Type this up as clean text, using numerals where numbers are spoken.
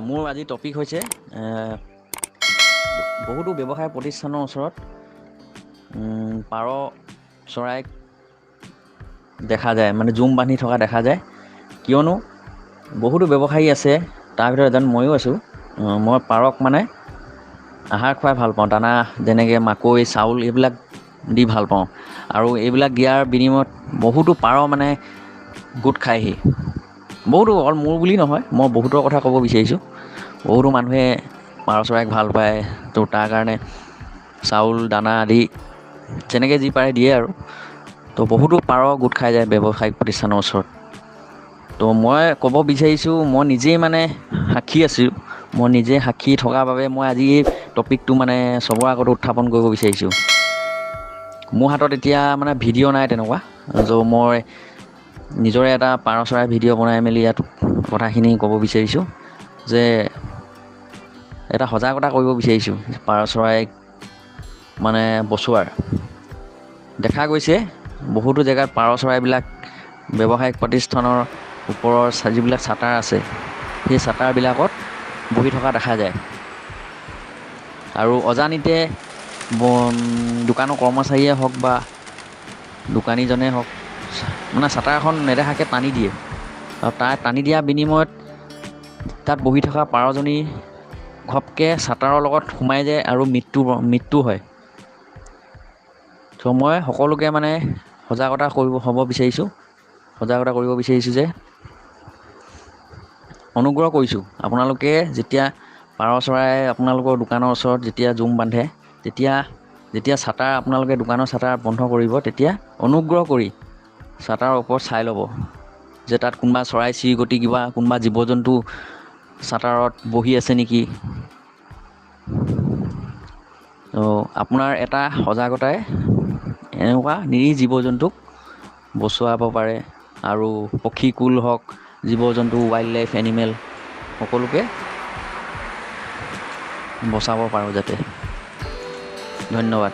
মোৰ আজি টপিক হৈছে বহুতো ব্যৱসায় প্ৰতিষ্ঠানৰ ওচৰত পাৰ চৰাইক দেখা যায়, মানে জুম বান্ধি থকা দেখা যায়। কিয়নো বহুতো ব্যৱসায়ী আছে, তাৰ ভিতৰত এজন ময়ো আছোঁ। মই পাৰক মানে আহাৰ খুৱাই ভাল পাওঁ, দানা যেনেকৈ মাকৈ, চাউল এইবিলাক দি ভাল পাওঁ। আৰু এইবিলাক দিয়াৰ বিনিময়ত বহুতো পাৰ মানে গোট খায়হি। বহুতো, অকল মোৰ বুলি নহয়, মই বহুতৰ কথা ক'ব বিচাৰিছোঁ। বহুতো মানুহে পাৰ চৰাইক ভাল পায়, তো তাৰ কাৰণে চাউল দানা আদি যেনেকৈ যি পাৰে দিয়ে আৰু। তো বহুতো পাৰ গোট খাই যায় ব্যৱসায়িক প্ৰতিষ্ঠানৰ ওচৰত। তো মই ক'ব বিচাৰিছোঁ, মই নিজেই মানে সাক্ষী আছোঁ। মই নিজে সাক্ষী থকাৰ বাবে মই আজি এই টপিকটো মানে চবৰ আগত উত্থাপন কৰিব বিচাৰিছোঁ। মোৰ হাতত এতিয়া মানে ভিডিঅ' নাই তেনেকুৱা, মই নিজৰে এটা পাৰ চৰাই ভিডিঅ' বনাই মেলি ইয়াত কথাখিনি ক'ব বিচাৰিছোঁ যে এটা সজাগতা কৰিব বিচাৰিছোঁ পাৰ চৰাইক মানে বচোৱাৰ। দেখা গৈছে বহুতো জেগাত পাৰ চৰাইবিলাক ব্যৱসায়িক প্ৰতিষ্ঠানৰ ওপৰৰ যিবিলাক চাটাৰ আছে, সেই চাটাৰবিলাকত বহি থকা দেখা যায়। আৰু অজানিতে দোকানৰ কৰ্মচাৰীয়ে হওক বা দোকানীজনে হওক, মানে চাটাৰখন নেদেখাকৈ টানি দিয়ে। আৰু তাৰ টানি দিয়া বিনিময়ত তাত বহি থকা পাৰজনী ঘপকৈ চাটাৰৰ লগত সোমাই যায় আৰু মৃত্যু হয়। ত' মই সকলোকে মানে সজাগতা কৰিব বিচাৰিছোঁ যে অনুগ্ৰহ কৰিছোঁ, আপোনালোকে যেতিয়া পাৰ চৰাই আপোনালোকৰ দোকানৰ ওচৰত যেতিয়া জুম বান্ধে, যেতিয়া চাটাৰ আপোনালোকে দোকানৰ চাটাৰ বন্ধ কৰিব, তেতিয়া অনুগ্ৰহ কৰি চাটাৰৰ ওপৰত চাই ল'ব যে তাত কোনোবা চৰাই চিৰিকটি কোনোবা জীৱ জন্তু চাটাৰত বহি আছে নেকি। আপোনাৰ এটা সজাগতাই এনেকুৱা নিৰীহ জীৱ জন্তুক বচোৱাব পাৰে। আৰু পক্ষীকুল হওক, জীৱ জন্তু, ৱাইল্ড লাইফ এনিমেল সকলোকে বচাব পাৰোঁ যাতে। ধন্যবাদ।